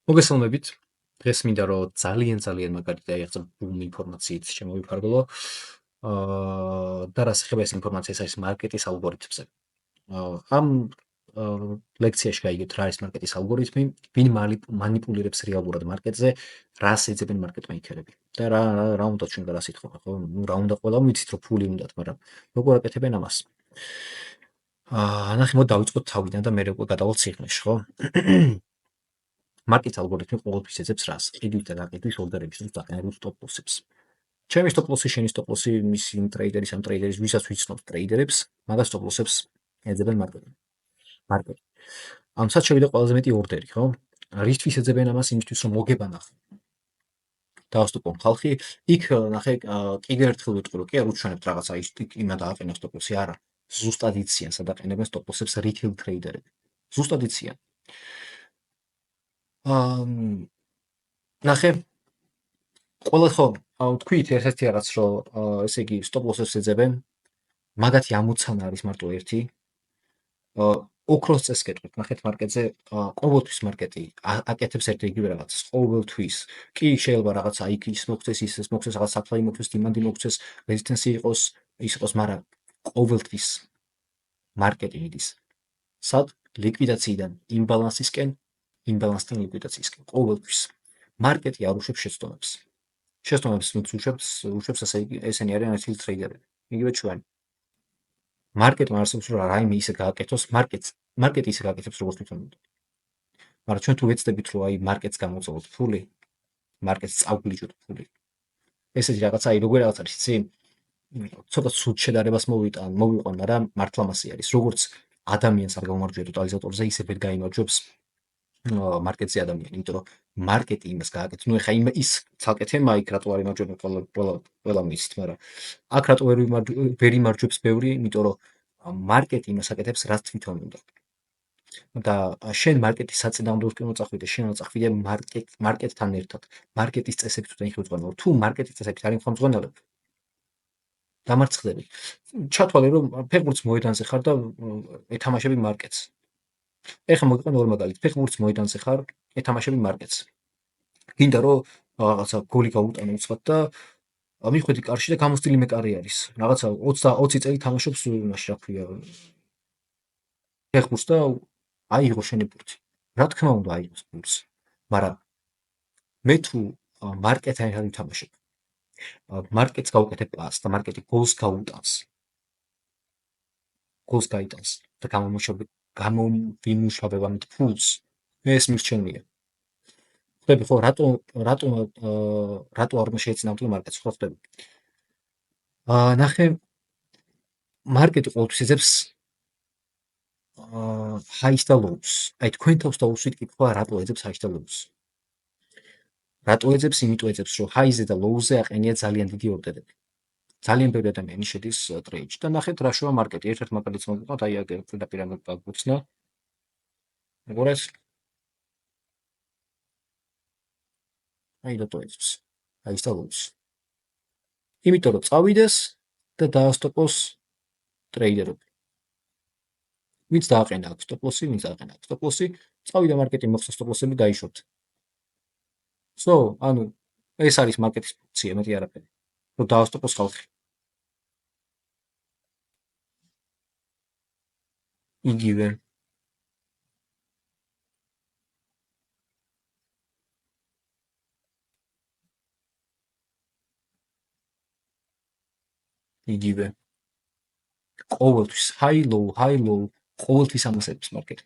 მოგესალმებით. დღეს მინდა რომ ძალიან მაგარი დაიწყო ბუმ ინფორმაციით შემოვიფარგლო. და რას ეხება ეს ინფორმაცია, ეს არის მარკეტის ალგორითმზე. ამ ლექციაში გაიგეთ რა არის მარკეტის ალგორითმი, ვინ მანიპულირებს რეალურად მარკეტზე, რას ეძებენ მარკეტმეიქერები და რა უნდა ჩვენ რას ითხოვა, ხო? ნუ რა უნდა ყველა ვიცით რომ ფული უნდათ, მაგრამ როგორ აკეთებენ ამას? ნახე მოდ დავიწყოთ თავიდან და მე უკვე გადავალთ სიღრმეში, ხო? მარკეტის ალგორითმი ყოველთვის ეძებს რას? ყიდვის და გაყიდვის ორდერების დაყენებულ სტოპ ლოსებს. ჩემი სტოპ ლოსი, შენი სტოპ ლოსი, მის იმ ტრეიდერის, ამ ტრეიდერის, ვისაც ვიცნობ ტრეიდერებს, მაგას სტოპ ლოსებს ეძებენ მარკეტი. ამსაც შევიდა ყველაზე მეტი ორდერი, ხო? რისთვის ეძებენ ამას? იმისთვის რომ მოგება ნახო. დაასტოპონ ხალხი, იქ ნახე კიდევ ერთხელ ვიტყვი რომ კი არ უჩვენებთ რაღაცა ის იმა დააყენა სტოპ ლოსი, არა. ზუსტად იციან, სად აყენებენ სტოპ ლოსებს რიტეილ ტრეიდერები. ზუსტად იციან. ნახე ყველა ხო თქვით ერთ-ერთი რაღაც რომ ესე იგი სტოპ ლოსებს ეძებენ მაგათი ამოცანა არის მარტო ერთი ოქროს წეს კეთვით ნახეთ მარკეტზე ყოველთვის მარკეტი აკეთებს ერთ-ერთი რაღაცას ყოველთვის კი შეიძლება რაღაცა იქ ის მოხდეს ის მოხდეს რაღაც supply მოხდეს demand მოხდეს resistance იყოს ის იყოს მაგრამ ყოველთვის მარკეტი მიდის სად ლიკვიდაციიდან იმბალანსისკენ იმბალანსთან ლიკვიდაციისკენ ყოველთვის მარკეტი არ უშვებს შეცდომებს შეცდომებს უშვებს ესენი არიან retail ტრეიდერები. იგივე ჩვენ. მარკეტმა არსებობს რომ რაიმე ისე გააკეთოს, მარკეტი ისე გააკეთებს როგორც თვითონ უნდა. მაგრამ ჩვენ თუ ვეცდებით რომ აი მარკეტს გამოწოვოთ ფული, მარკეტს წავგლიჯოთ ფული. ესეთი რაღაცა აი როგორ რაღაც არის, იცი? ცოტა სულ შედარებას მოვიყვან, მაგრამ მართლა მასი არის. როგორც ადამიანს არ გამარჯვია ტოტალიზატორზე, ისე ვერ გაიმარჯვებს მარკეტზე ადამიანი, იმიტომ რომ მარკეტი იმას გააკეთებს. ნუ ეხა ის ცალკე თემა იქ რატო არ იმარჯვებენ ყველა მისით, მაგრამ აქ რატო ვერ იმარჯვებს ბევრი, იმიტომ რომ მარკეტი იმას აკეთებს, რაც თვითონ უნდა. და შენ მარკეტის საწინააღმდეგოს კი მოწახვიდე, შენ მოწახვიდე მარკეტთან ერთად. მარკეტის წესები თუ დაიხმძღვანელო, თუ მარკეტის წესები არ იმხმძღვანელებ, დამარცხდები. ჩათვალე რომ ფეხბურთის მოედანზე ხარ და ეთამაშები მარკეტს. ეხლა მოგიყვან ორ მაგალითს, ფეხბურთის მოედანზე ხარ, ეთამაშები მარკეტს. გინდა რომ რაღაცა გოლი გაუტანო უცხად და მიხვედი კარში და გამოსტილი მეკარე არის. რაღაცა 20 წელი თამაშობს იმაში, რა ქვია, ფეხბურთს და აიღო შენი ბურთი. რა თქმა უნდა აიღოს ბურთს. მაგრამ მე თუ მარკეტთან ერთად ვთამაშებ, მარკეტს გავუკეთებ პასს და მარკეტი გოლს გაუტანს. გოლს გაიტანს და გამომვიმუშავებ ამით ფულს, ეს მირჩენია. ხდები ხო, რატო არ შეეცინავთ მარკეტს, ხო ხდები? ნახე, მარკეტი ყოველთვის ეძებს highs და lows. აი თქვენ თავს დაუსვით კითხვა, რატო ეძებს highs და lows? რატო ეძებს? იმიტომ ეძებს, რომ highs-ზე და lows-ზე აყენია ძალიან დიდი ორდერები. ძალიან ბევრი ადამიანი შედის ტრეიდში და ნახეთ რა შევა მარკეტი. ერთ-ერთ მაგალითს მოგიყვანთ, აი აგერ პირდაპირ გუცნა. მეგობრებს აი რატო ეძებს? highs და lows. იმიტომ რომ წავიდეს და დაასტოპოს ტრეიდერები. ვინც დააყენა აქ სტოპ ლოსი, წავიდა მარკეტი მოხდა სტოპ ლოსები დაიშორთ. ანუ ეს არის მარკეტის ფუნქცია, მეტი არაფერი. რომ დაასტოპოს ხალხი. იგივე. ყოველთვის high low, ყოველთვის ამას ეძებს მარკეტი.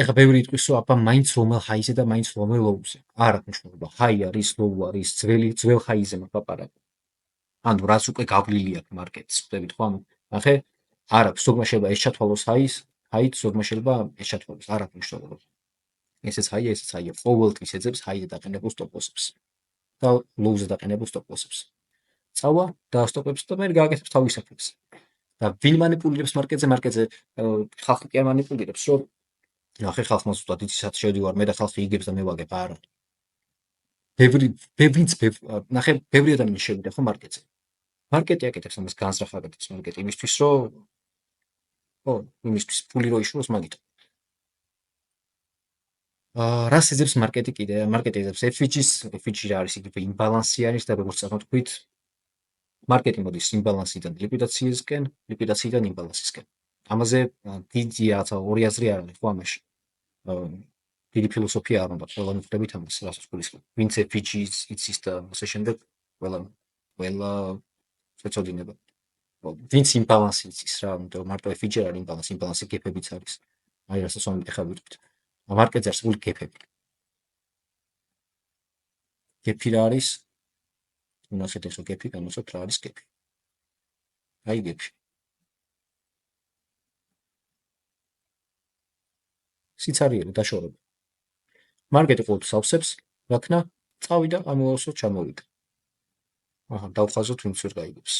ეხა ბევრი იტყვის, რომ აბა მაინც რომელ high-ზე და მაინც რომელ low-ზე. არ აქვს მნიშვნელობა. high არის, low არის, ძველ high-ზე მოგაპარაკე. ანუ რაც უკვე გავლილი აქვს მარკეტს, ხდებით ხო? ნახე, არ აქვს ზოგმა შეიძლება ეს ჩათვალოს high-ით, ზოგმა შეიძლება ეს ჩათვალოს, არ აქვს მნიშვნელობა. ესეც high-ია, ესეც high-ია. ყოველთვის ეძებს high-ზე დაყენებულ stop loss-ებს და low-ზე დაყენებულ stop loss-ებს. წავა, დაასტოპებს და მე გააკეთებს თავის საფებს. და ვინ მანიპულირებს მარკეტზე? ხალხი კი არ მანიპულირებს, რომ ნახე ხალხმა ზუსტად იცით შევდივარ მე და ხალხი იგებს და მე ვაგებ, არა. ნახე, ბევრი ადამიანი შევიდა ხო მარკეტზე. მარკეტი აკეთებს ამას განზრახ აკეთებს მარკეტი იმისთვის, რომ იმისთვის ფული რო იშუროს მაგით. რას ეძებს მარკეტი კიდე? მარკეტი ეძებს FVG-ს რა არის იგივე იმბალანსი არის და როგორც წამოთქვით, მარკეტი მოდის იმბალანსიდან ლიკვიდაციიდან იმბალანსისკენ. ამაზე დიდი რაღაცა ორი აზრი არ არის ხო ამაში. დიდი ფილოსოფია არ უნდა ყველა მიხვდებით ამას, რასაც გულისხმობ. ვინც FVG-ს იცის და ასე შემდეგ, ყველა შეწოდინება. ვინც იმბალანსი იცის რა, იმიტომ მარტო FVG არ არის იმბალანსი გეფებიც არის. აი რასაც ვამბობ ახლა ვიტყვით. მარკეტზე არსებული გეფები. გეფი რა არის? უნდა შეტეხო გეფი, განვაცოთ რა არის გეფი. აი გეფი. სიცარიელი დაშორება. მარკეტი ყოველთვის ავსებს, რაქნა წავიდა, ამოვასო, ჩამოვიდა. აჰა, დავხაზოთ ვინც ვერ გაიგებს.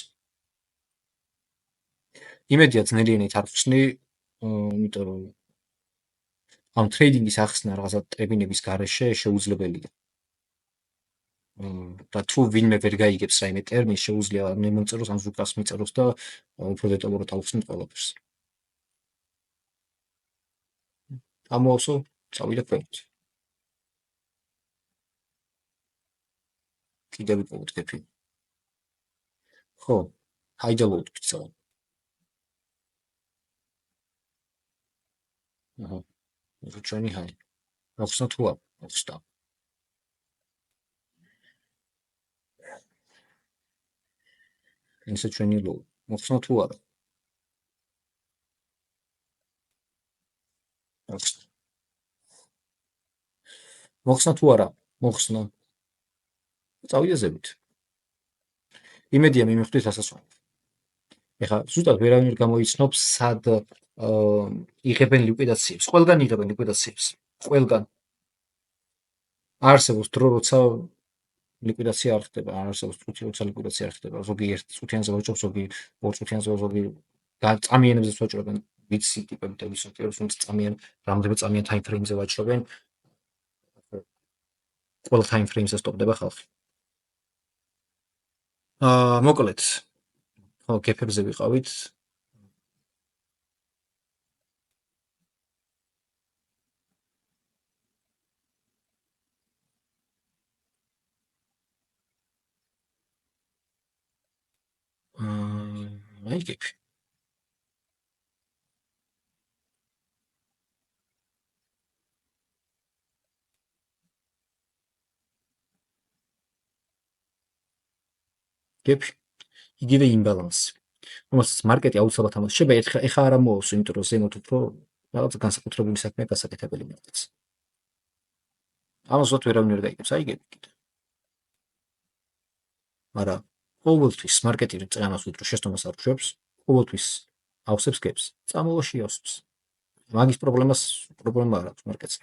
იმედია ძნელიანით არ ხსნი, იმიტომ რომ ამ ტრეიდინგის ახსნა რაღაცა ტრედინგების გარეშე შეუძლებელია. და თუ ვინმე ვერ გაიგებს რაიმე ტერმინს, შეუძლია მე მომწეროს ან ზუკას მიწეროს და უფრო დეტალურად ავხსნით ყველაფერს. ამოვასო, წავიდა ქვეყნით. კიდევ ვიპოვოთ გეფი. ხო, ჰაიდელოუდ ვცალ. აჰა, ჩვენი ჰაი. ახსნა თუ არა, ახსნა. ესე ჩვენი ლოუ. ახსნა თუ არა. ახსნა. მოხსნა თუ არა? მოხსნა. წავიდა ზევით. იმედია მიმხვდით რასაც ვამბობ. ეხლა ზუსტად ვერავინ ვერ გამოიცნობს სად იღებენ ლიკვიდაციებს. ყველგან იღებენ ლიკვიდაციებს. ყველგან. არსებობს დრო, როცა ლიკვიდაცია არ ხდება, არსებობს წუთი, როცა ლიკვიდაცია არ ხდება. ზოგი ერთ წუთიანზე ვაჭრობს, ზოგი ორ წუთიანზე, ზოგი წამიანებზე ვაჭრობენ. ვიცი ტიპები და ვისო ტიპებს, ვინც რამდენიმე წამიან time frame-ზე ვაჭრობენ. ყველა time frame-ზე სტოპდება ხალხი. მოკლედ, ხო, გეფებზე ვიყავით. აი გეფი. გეფი. იგივე იმბალანსი. რომელსაც მარკეტი აუცილებლად ამოწმება, ეხა არ ამოავსო, იმიტომ რომ ზემოთ უფრო რაღაც განსაკუთრებული საქმეა გასაკეთებელი მარტიც. ამას ვთქვათ ვერავინ ვერ გაიგებს, აი გეფი კიდე. მაგრამ ყოველთვის მარკეტი წამას უდრო შეცდომას არ ხვევს, ყოველთვის ავსებს გეფს, წამოვაში ავსებს. მაგის პრობლემა არ აქვს მარკეტს.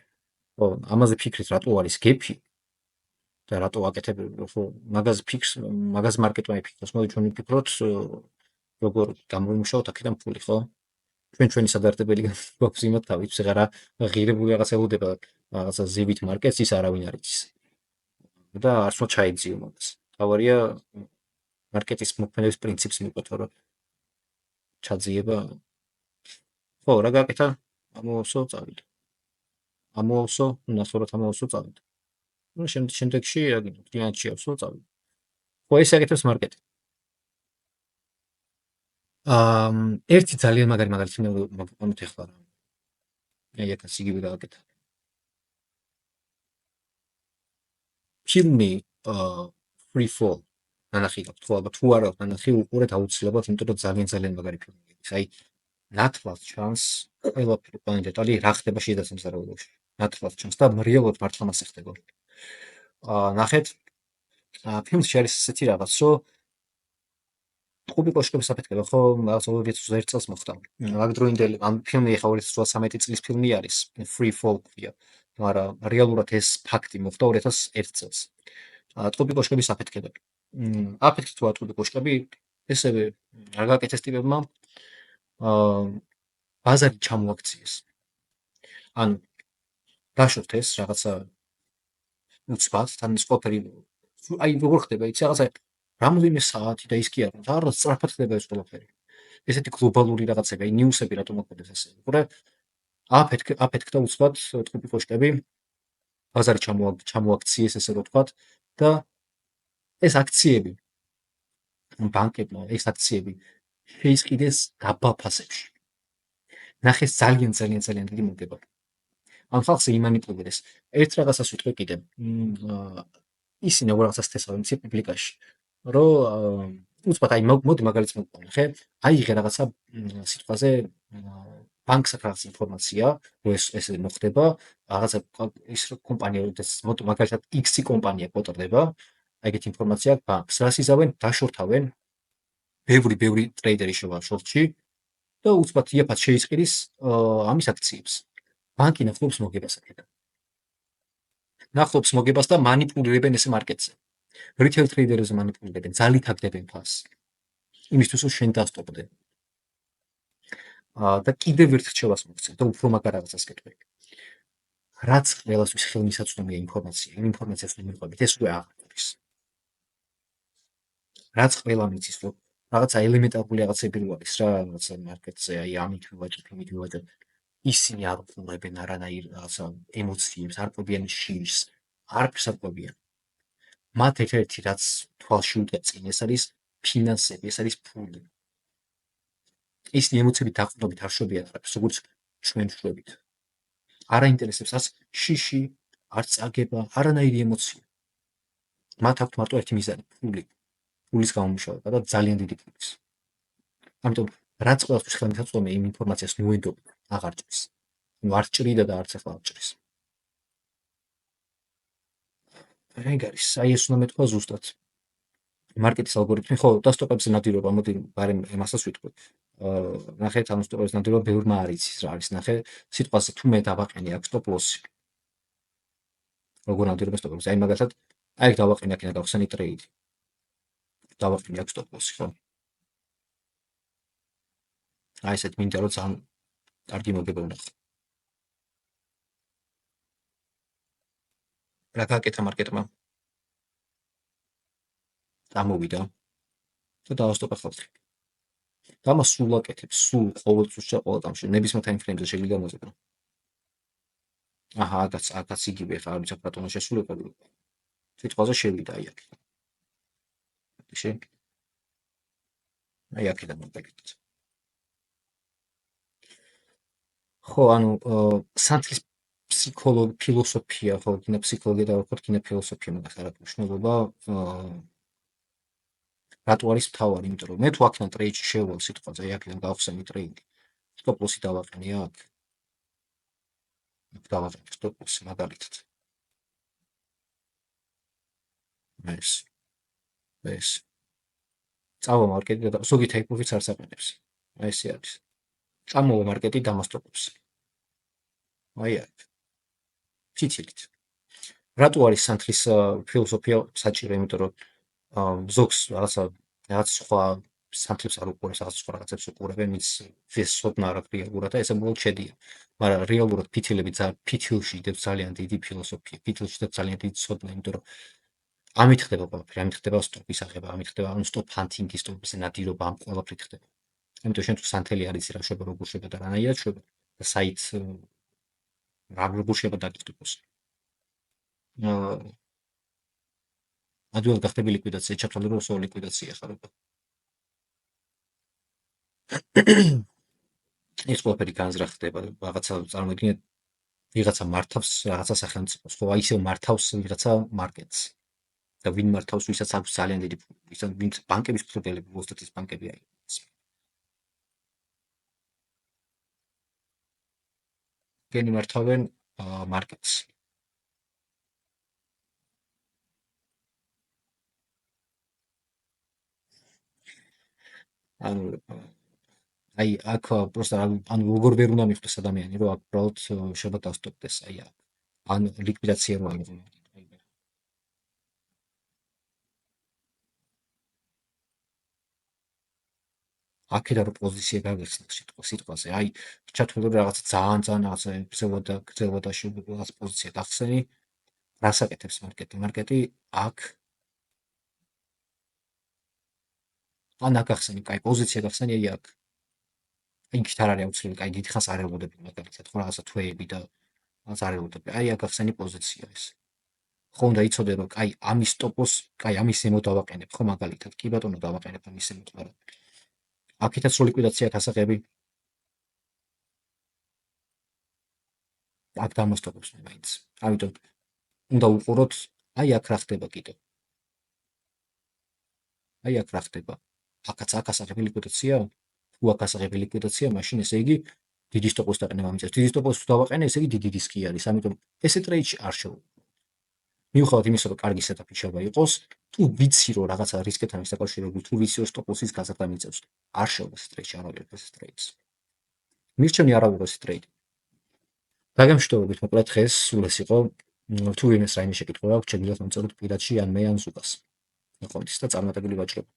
ხო, ამაზე ფიქრით რატო არის გეფი და რატო აკეთებ ხო მაგას მარკეტმა იფიქროს. მოდი ჩვენ ვიფიქროთ როგორ გამოვიმუშავოთ აქედან ფული, ხო? ჩვენი სადარდებელი გვაქვს იმათ თავით, ვიღარა ღირებული რაღაცა ელოდება რაღაცა ზივით მარკეტს, ის არავინ არ იცის. და არც უნდა ჩაიძიო მაგას. თავარია მარკეტის მოქმედების პრინციპს მიყვეთ, რომ ჩაძიება. ხო, რა გაკეთა? ამოვასო, წავიდა. ამოვასო, ნახევრად ამოვასო, წავიდა. ну შემდეგში რა გინდა, კლიანტში ავსო, წავიდა. ხო, ეს აკეთებს მარკეტი. ერთი ძალიან მაგარი მაგალითი მოგიყვანოთ ახლა რა. აი აქაც იგივე გააკეთა. ფილმი free fall ნანახი გაქვთ ხო, ალბათ თუ არ აქვს ნანახი უყურეთ აუცილებლად, იმიტომ რომ ძალიან მაგარი ფილმია ის. აი ნათლად ჩანს ყველაფერი, ყველა დეტალი რა ხდება შედაცემსარაულოში. ნათლად ჩანს და რეალურად მართლა მასე ხდება. ნახეთ, ფილმში არის ესეთი რაღაც, რომ ტყუპი კოშკების საფეთქება ხო რაღაც 2001 წელს მოხდა. მაგდროინდელი ამ ფილმი ახლა 2013 წლის ფილმი არის, free fall ქვია. მაგრამ რეალურად ეს ფაქტი მოხდა 2001 წელს. ტყუპი კოშკების საფეთქება. აფეთქდა ტყუპი კოშკები, ესევე რა გაკეთეს ტიპებმა? ბაზარი ჩამოაქციეს. ანუ დაშორთ ეს რაღაცა უცბად, თან ის ყოფილი აი როგორ ხდება, იცი რაღაცა რამდენიმე საათი და ის კი არა, რა სწრაფად ხდება ეს ყველაფერი. ესეთი გლობალური რაღაცები, აი ნიუსები რატომ მოხდეს ესე. უყურე აფეთქდა უცბად ტყუპი კოშკები ბაზარი ჩამოაქციეს, ესე რომ ვთქვათ და ეს აქციები ბანკებმა ეს აქციები შეისყიდეს დაბალ ფასებში. ნახეს ძალიან დიდი მოგება. ამ ხალხს იმანიპულირეს. ერთ რაღაცას ვიტყვი კიდე. ისინი რაღაცას თესავენ პუბლიკაში, რომ უცბად აი მოდი მაგალითს მოგყვანე, აიღე რაღაცა სიტყვაზე ბანკს აქვს ინფორმაცია, რომ ეს მოხდება, რაღაცა ის კომპანია, მოდი მაგალითად X კომპანია კოტირდება, ეგეთი ინფორმაცია აქვს ბანკს. რას იზავენ? დაშორთავენ ბევრი ტრეიდერი შევა შორტში და უცბად იაფად შეისყიდის ამის აქციებს. ბანკი ნახობს მოგებას აქედან. ნახობს მოგებას და მანიპულირებენ ეს მარკეტზე. რიტეილ ტრეიდერებზე მანიპულირებენ, ძალით აგდებენ ფასს. იმისთვის რომ შენ დასტოპდე. და კიდევ ერთ რჩევას მოგცემ და უფრო მაგარ რაღაცას გეტყვი. რაც ყველასთვის ხელმისაწვდომია ინფორმაცია, იმ ინფორმაციას რომ მიყვებით, ეს უკვე აღარ არის. რაც ყველა მიცის, რომ რაღაცა ელემენტარული რაღაცები რო არის რა, რაღაცა მარკეტზე, აი ამით ვივაჭრებ, ისინი არ უყურებენ არანაირ რაღაცა ემოციებს, არ ყვებიან შიშს, არაფერს არ ყვებიან. მათ ერთ-ერთი რაც თვალში უდგაწინ, ეს არის ფინანსები, ეს არის ფული. ისინი ემოციებით დაყრდნობით არ შვებიან არაფერს, როგორც ჩვენ შვებით. არ აინტერესებს ას შიში, არ წაგება, არანაირი ემოცია. მათ აქვთ მარტო ერთი მიზანი, ფული. ფულის გამომუშავება და ძალიან დიდი ფულის. ამიტომ რაც ყველასთვის ხელმისაწვდომია იმ ინფორმაციას ნუენდობი აღარ ჭრის. ნუ არ ჭრიდა და არც ახლა არ ჭრის. ეგ არის, აი ეს უნდა მეთქვა ზუსტად. მარკეტის ალგორითმი, ხო, და სტოპებზე ნადირობა, მოდი ბარემ იმასაც ვიტყვი. ნახეთ, ანუ სტოპების ნადირობა ბევრმა არ იცის რა არის. ნახე, სიტყვაზე თუ მე დავაყენე აქ სტოპ ლოსი. როგორ ნადირობა სტოპებზე? აი მაგალითად, აი დავაყენე აქ და გავხსენი ტრეიდი. დავაყენე აქ სტოპ ლოსი, ხო? აი ესეთ მინდა რომ ძალიან კარგი მოგება ვნახო. რა გააკეთა მარკეტმა? დამოვიდა და დაასტოპა ხალხი. და მას სულ აკეთებს, სულ ყოველ წუთში და ყოველ წამში ნებისმიერ ტაიმფრეიმზე შეგვიძლია მოძებნა. აჰა, აქაც იგივე ხა არ ვიცი რატომ შესულიყო. სიტყვაზე შევიდა აი აქ. ისე. აი აქედან მაგალითად. ხო, ანუ სანთლის ფილოსოფია, ხო, კინა ფსიქოლოგია და ვთქვათ, კინა ფილოსოფია მაგას არ აქვს მნიშვნელობა. რატო არის მთავარი? იმიტომ რომ მე თუ აქედან ტრეიდში შევალ სიტყვაზე, აი აქედან გავხსენი ტრეიდი. სტოპ ლოსი დავაყენე აქ. აქ დავაყენე სტოპ ლოსი მაგალითად. ეს. წავა მარკეტი და ზოგი ტაიპოვიც არც აყენებს. აი ესე არის. წამოვა მარკეტი დამასტოპებს. აი აქ. ციცილით. რატო არის სანთლის ფილოსოფია საჭირო? იმიტომ რომ ზოგს რაღაც სხვა სანთლებს არ უყურებს, რაღაც სხვა რაღაცებს უყურებენ, ის სოდნა არ აქვს რეალურად და ესე ბოლოდ შედიან. მაგრამ რეალურად ფითილში დებს ძალიან დიდი ფილოსოფია, ფითილში და ძალიან დიდი სოდნა, იმიტომ რომ ამით ხდება ყველაფერი, ამით ხდება სტოპის აღება, ამით ხდება ანუ სტოპ ჰანტინგი, სტოპის ნადირობა, ამ ყველაფრით ხდება. ამიტომ შენ თუ სანთელი არის რა შვება, როგორ შვება და რანაირად შვება და საით როგორ შვება დაგიტყოს. ადვილად გახდები ლიკვიდაცია, ჩათვალე რომ სულ ლიკვიდაცია ხარ უკვე. ეს ყველაფერი განზრახდება, რაღაცა წარმოგიდგენთ, ვიღაცა მართავს რაღაცა სახელმწიფოს, ხო, აი ისე მართავს ვიღაცა მარკეტს. და ვინ მართავს, ვისაც აქვს ძალიან დიდი ფული, ვინც ბანკების მფლობელები, უოსტატის ბანკები აი. გენი მართავენ მარკეტს. ანუ აი აქ პროსტა ანუ როგორ ვერ უნდა მიხვდეს ადამიანი, რომ აქ უბრალოდ შეიძლება დასტოპდეს, აი აქ. ან ლიკვიდაცია რო აიღო. აქედან რო პოზიცია გაგეხსნა სიტყვაზე, აი ჩათვლები რაღაცა ძალიან რაღაცა გრძელვადა რაღაც პოზიცია გახსენი, რას აკეთებს მარკეტი? მარკეტი აქ ან აქ გახსენი, კაი პოზიცია გახსენი, აი აქ. იქით არ არის აუცილებელი, კაი დიდ ხანს არ ელოდები მაგალითად, ხო რაღაცა თვეები და ზარელოდები. აი აქ ახსენი პოზიცია ეს. ხო უნდა იცოდე რომ კაი ამის სტოპოს, კაი ამის ზემოთ დავაყენებ, ხო მაგალითად. კი ბატონო დავაყენებ ამის ზემოთ, მაგრამ აქეთაც რო ლიკვიდაციაა გასაღები, აქ დამოსტოპებს მე მაინც. ამიტომ უნდა უყუროთ, აი აქ რა ხდება კიდევ. აი აქ რა ხდება. აქაც აქ ასაღები ლიკვიდაცია, თუ აქ ასაღები ლიკვიდაცია, მაშინ ესე იგი დიდი სტოპოს დაყენება მიწევს. დიდი სტოპოს დავაყენე, ესე იგი დიდი რისკი არის. ამიტომ ესე ტრეიდში არ შევ. მიუხედავად იმისა, რომ კარგი სეტაპი შეიძლება იყოს, თუ ვიცი რომ რაღაცა რისკთან არის დაკავშირებული, თუ ვიცი რომ სტოპ-ლოსის გაზრდა მიწევს, არ შევს ტრეიდში, არ ავიღებ ეს ტრეიდს. მირჩევნი არ ავიღო ეს ტრეიდი. დაგემშვიდობებით, მოკლედ დღეს სულ ეს იყო. თუ ვინმეს რაიმე შეკითხვა აქვს, შეგიძლიათ მომწეროთ პირადში ან მე ან ზუკას. ნაყოფის და წარმატებული ვაჭრობა.